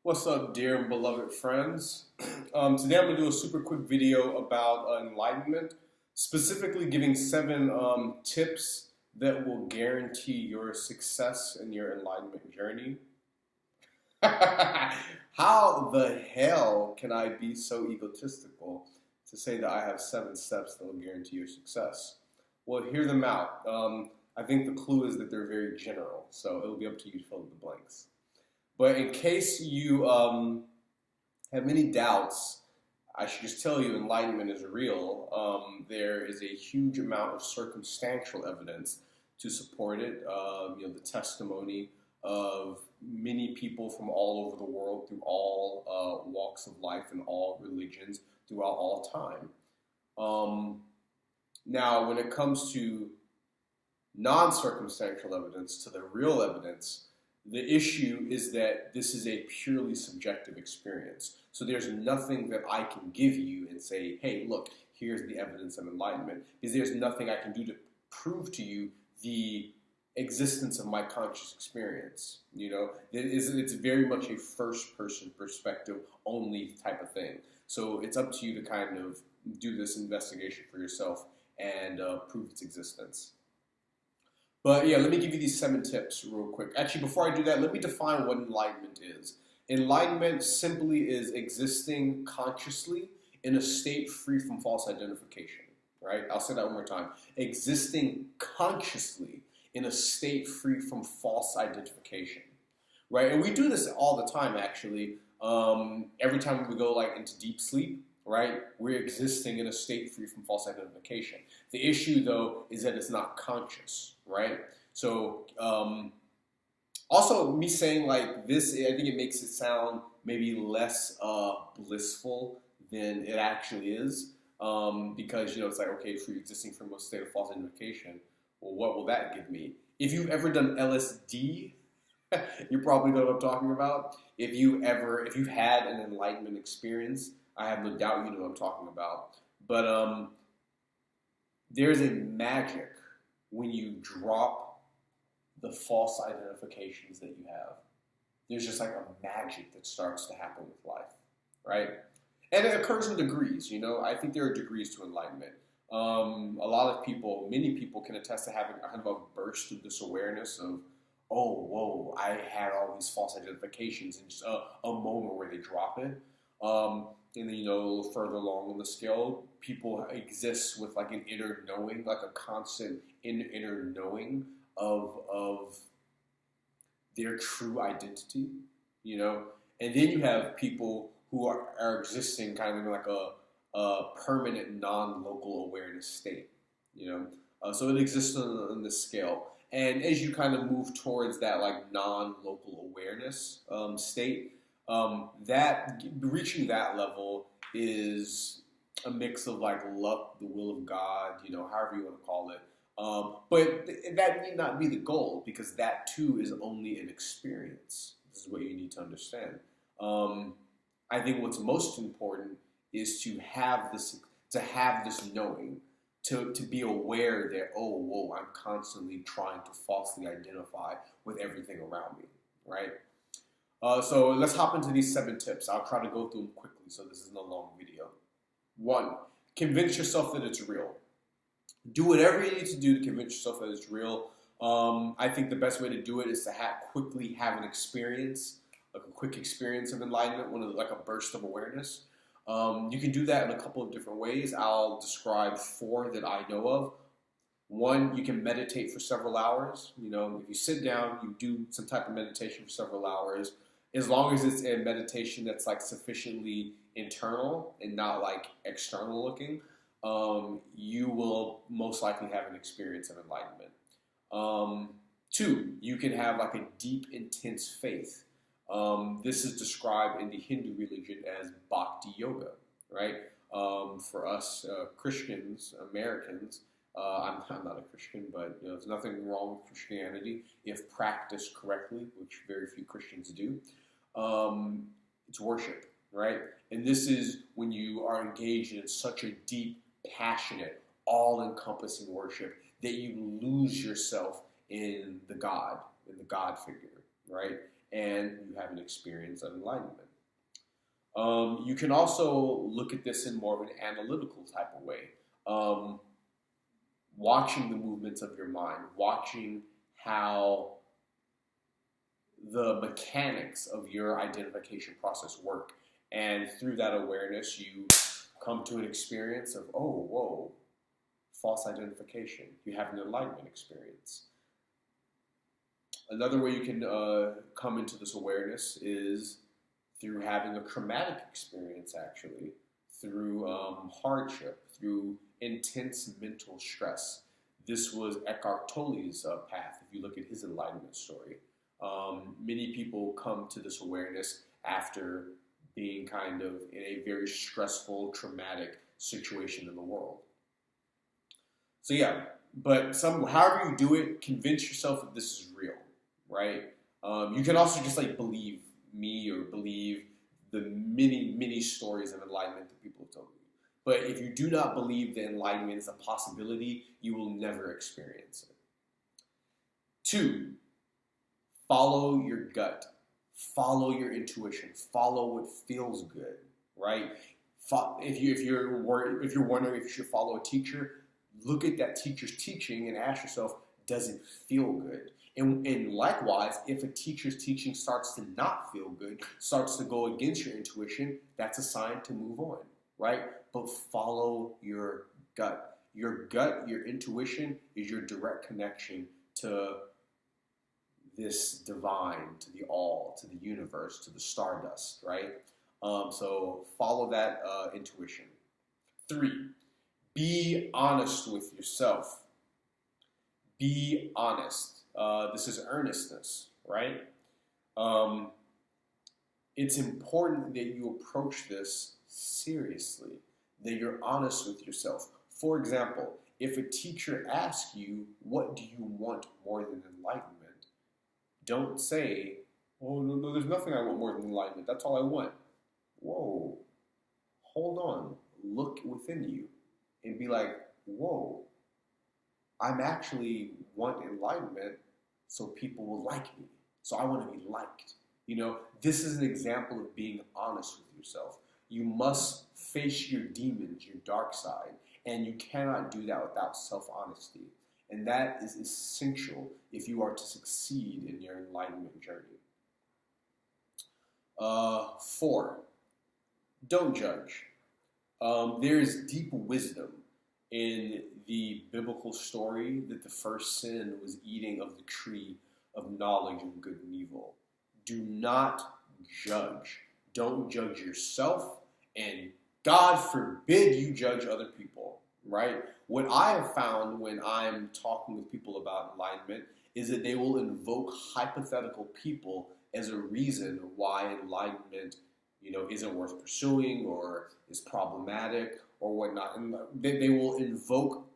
What's up, dear and beloved friends? Today I'm going to do a super quick video about enlightenment, specifically giving seven tips that will guarantee your success in your enlightenment journey. How the hell can I be so egotistical to say that I have seven steps that will guarantee your success? Well, hear them out. I think the clue is that they're very general, so it'll be up to you to fill in the blanks. But in case you have many doubts, I should just tell you enlightenment is real. There is a huge amount of circumstantial evidence to support it. The testimony of many people from all over the world through all walks of life and all religions throughout all time. Now, when it comes to non-circumstantial evidence, to the real evidence, the issue is that this is a purely subjective experience. So there's nothing that I can give you and say, hey, look, here's the evidence of enlightenment. Because there's nothing I can do to prove to you the existence of my conscious experience. It's very much a first-person perspective only type of thing. So it's up to you to kind of do this investigation for yourself and prove its existence. But yeah, let me give you these 7 tips real quick. Actually, before I do that, let me define what enlightenment is. Enlightenment simply is existing consciously in a state free from false identification, right? I'll say that one more time. Existing consciously in a state free from false identification, right? And we do this all the time, actually. Every time we go into deep sleep, right? We're existing in a state free from false identification. The issue, though, is that it's not conscious, right? So, also me saying this, I think it makes it sound maybe less blissful than it actually is, because it's okay, if you're existing from a state of false identification, well, what will that give me? If you've ever done LSD, you probably know what I'm talking about. If you've had an enlightenment experience, I have no doubt you know what I'm talking about. But there's a magic when you drop the false identifications that you have. There's just a magic that starts to happen with life, right? And it occurs in degrees, I think there are degrees to enlightenment. Many people can attest to having kind of a burst of this awareness of, oh, whoa, I had all these false identifications in just a moment where they drop it. And then, a little further along on the scale, people exist with an inner knowing, a constant inner knowing of their true identity, And then you have people who are existing kind of in a permanent non-local awareness state, So it exists on this scale. And as you kind of move towards that non-local awareness state, that reaching that level is a mix of luck, the will of God, however you want to call it. But that need not be the goal, because that too is only an experience. This is what you need to understand. I think what's most important is to have this knowing, to be aware that, oh, whoa, I'm constantly trying to falsely identify with everything around me, right? So let's hop into these 7 tips. I'll try to go through them quickly, so this isn't a long video. 1, convince yourself that it's real. Do whatever you need to do to convince yourself that it's real. I think the best way to do it is to quickly have an experience, a quick experience of enlightenment, a burst of awareness. You can do that in a couple of different ways. I'll describe 4 that I know of. 1, you can meditate for several hours. If you sit down, you do some type of meditation for several hours. As long as it's a meditation that's sufficiently internal and not external looking, you will most likely have an experience of enlightenment. 2, you can have a deep, intense faith. This is described in the Hindu religion as bhakti yoga, right? For us Christians, Americans, I'm not a Christian, but there's nothing wrong with Christianity if practiced correctly, which very few Christians do. It's worship, right? And this is when you are engaged in such a deep, passionate, all-encompassing worship that you lose yourself in the God figure, right? and you have an experience of enlightenment. You can also look at this in more of an analytical type of way. Watching the movements of your mind, watching how the mechanics of your identification process work. And through that awareness, you come to an experience of, oh, whoa, false identification. You have an enlightenment experience. Another way you can come into this awareness is through having a traumatic experience, actually, through hardship, through intense mental stress. This was Eckhart Tolle's path, if you look at his enlightenment story. Many people come to this awareness after being kind of in a very stressful, traumatic situation in the world. So yeah, but however you do it, convince yourself that this is real, right? You can also just like believe me or believe the many stories of enlightenment that people have told you. But if you do not believe that enlightenment is a possibility, you will never experience it. 2, follow your gut. Follow your intuition. Follow what feels good, right? If you're wondering if you should follow a teacher, look at that teacher's teaching and ask yourself, does it feel good? And likewise, if a teacher's teaching starts to not feel good, starts to go against your intuition, that's a sign to move on, right? But follow your gut. Your gut, your intuition is your direct connection to this divine, to the all, to the universe, to the stardust, right? So follow that intuition. 3, be honest with yourself. Be honest. This is earnestness, right? It's important that you approach this seriously, that you're honest with yourself. For example, if a teacher asks you, what do you want more than enlightenment? Don't say, oh, no, there's nothing I want more than enlightenment. That's all I want. Whoa, hold on. Look within you and be like, whoa, I'm actually want enlightenment so people will like me. So I want to be liked. You know, this is an example of being honest with yourself. You must face your demons, your dark side, and you cannot do that without self-honesty. And that is essential if you are to succeed in your enlightenment journey. 4, don't judge. There is deep wisdom in the biblical story that the first sin was eating of the tree of knowledge of good and evil. Do not judge. Don't judge yourself, and God forbid you judge other people, right? What I have found when I'm talking with people about enlightenment is that they will invoke hypothetical people as a reason why enlightenment, isn't worth pursuing or is problematic or whatnot. And they will invoke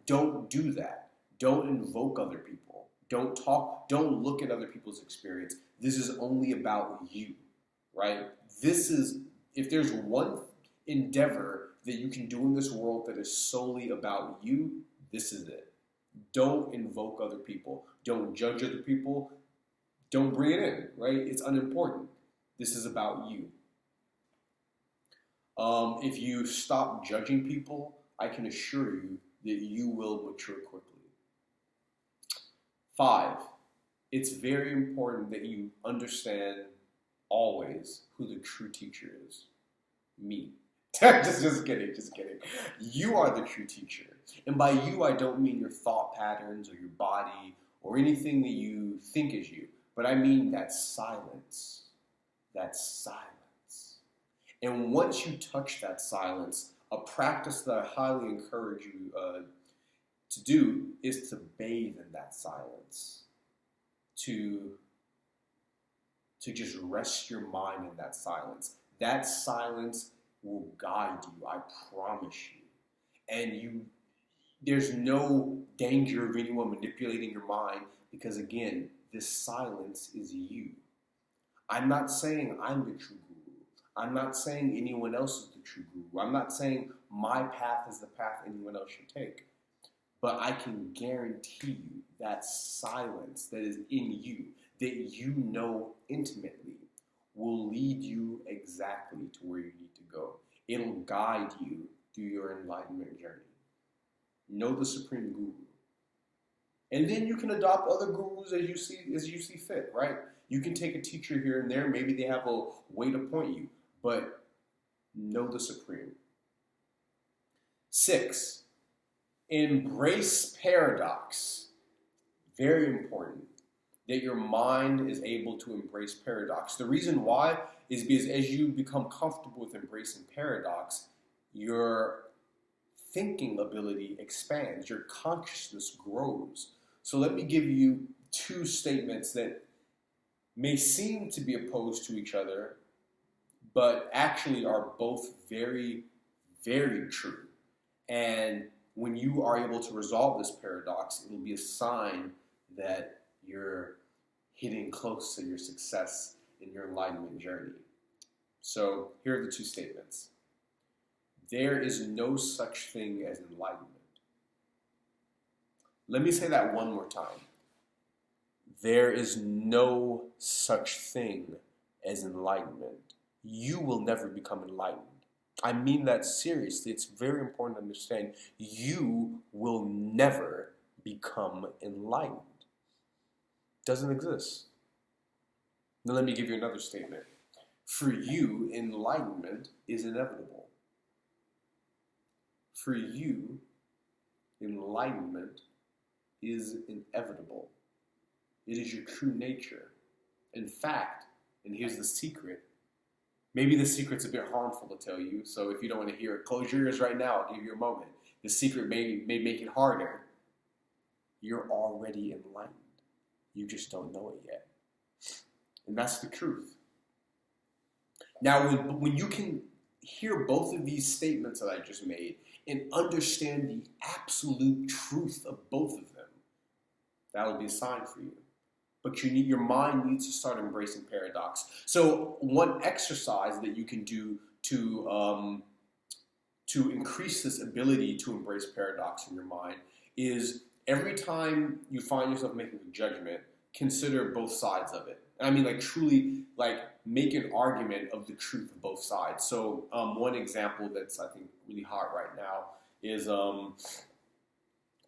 Don't do that. Don't invoke other people. Don't look at other people's experience. This is only about you, right? If there's one endeavor that you can do in this world that is solely about you, this is it. Don't invoke other people. Don't judge other people. Don't bring it in, right? It's unimportant. This is about you. If you stop judging people, I can assure you that you will mature quickly. 5, it's very important that you understand always who the true teacher is. Me. just kidding. You are the true teacher. And by you, I don't mean your thought patterns or your body or anything that you think is you, but I mean that silence. That silence. And once you touch that silence, a practice that I highly encourage you to do is to bathe in that silence. To just rest your mind in that silence. That silence will guide you, I promise you. And there's no danger of anyone manipulating your mind because, again, this silence is you. I'm not saying I'm the true guru. I'm not saying anyone else is the true guru. I'm not saying my path is the path anyone else should take. But I can guarantee you that silence that is in you, that you know intimately will lead you exactly to where you need to go. It'll guide you through your enlightenment journey. Know the supreme guru. And then you can adopt other gurus as you see fit, right? You can take a teacher here and there. Maybe they have a way to point you, but know the supreme. 6, embrace paradox. Very important that your mind is able to embrace paradox. The reason why is because as you become comfortable with embracing paradox, your thinking ability expands, your consciousness grows. So let me give you 2 statements that may seem to be opposed to each other, but actually are both very, very true. And when you are able to resolve this paradox, it will be a sign that you're hitting close to your success in your enlightenment journey. So here are the 2 statements. There is no such thing as enlightenment. Let me say that one more time. There is no such thing as enlightenment. You will never become enlightened. I mean that seriously. It's very important to understand. You will never become enlightened. Doesn't exist. Now let me give you another statement. For you, enlightenment is inevitable. For you, enlightenment is inevitable. It is your true nature. In fact, and here's the secret, maybe the secret's a bit harmful to tell you, so if you don't want to hear it, close your ears right now, I'll give you a moment. The secret may make it harder. You're already enlightened. You just don't know it yet. And that's the truth. Now, when you can hear both of these statements that I just made and understand the absolute truth of both of them, that will be a sign for you. But your mind needs to start embracing paradox. So one exercise that you can do to increase this ability to embrace paradox in your mind is every time you find yourself making a judgment, consider both sides of it. I mean, truly, make an argument of the truth of both sides. So one example that's, I think, really hot right now is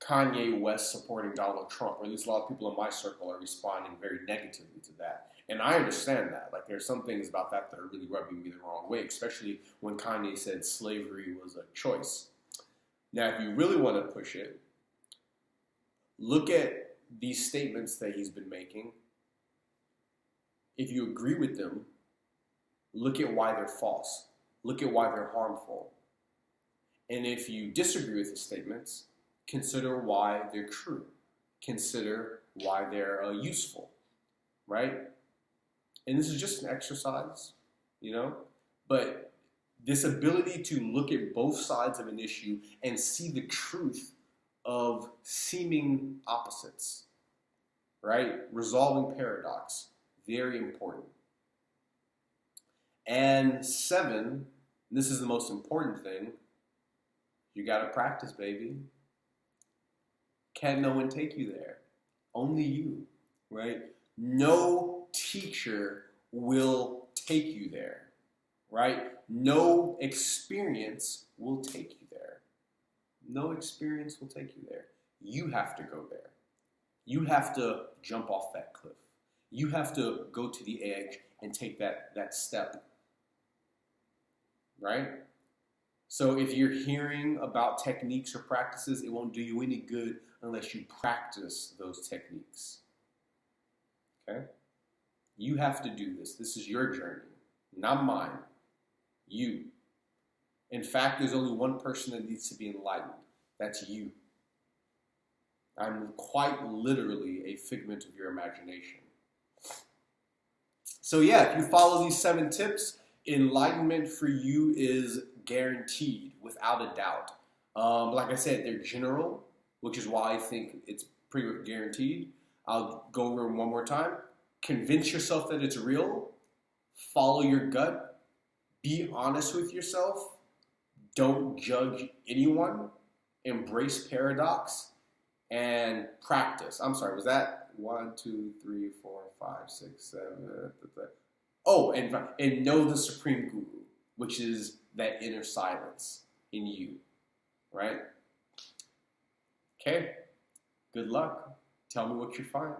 Kanye West supporting Donald Trump, or at least a lot of people in my circle are responding very negatively to that. And I understand that. There's some things about that that are really rubbing me the wrong way, especially when Kanye said slavery was a choice. Now, if you really want to push it, look at these statements that he's been making. If you agree with them, look at why they're false. Look at why they're harmful. And if you disagree with his statements, consider why they're true. Consider why they're useful, right? And this is just an exercise, but this ability to look at both sides of an issue and see the truth of seeming opposites, right? Resolving paradox, very important. And 7, this is the most important thing, you got to practice, baby. Can't no one take you there? Only you, right? No teacher will take you there, right? No experience will take you there. No experience will take you there. You have to go there. You have to jump off that cliff. You have to go to the edge and take that step, right? So if you're hearing about techniques or practices, it won't do you any good unless you practice those techniques. Okay? You have to do this. This is your journey, not mine. You. In fact, there's only one person that needs to be enlightened. That's you. I'm quite literally a figment of your imagination. So yeah, if you follow these 7 tips, enlightenment for you is guaranteed, without a doubt. Like I said, they're general, which is why I think it's pretty much guaranteed. I'll go over them one more time. Convince yourself that it's real. Follow your gut. Be honest with yourself. Don't judge anyone. Embrace paradox. And practice. I'm sorry, was that 1, 2, 3, 4, 5, 6, 7. Oh, and know the supreme guru, which is that inner silence in you, right? Okay. Good luck. Tell me what you find.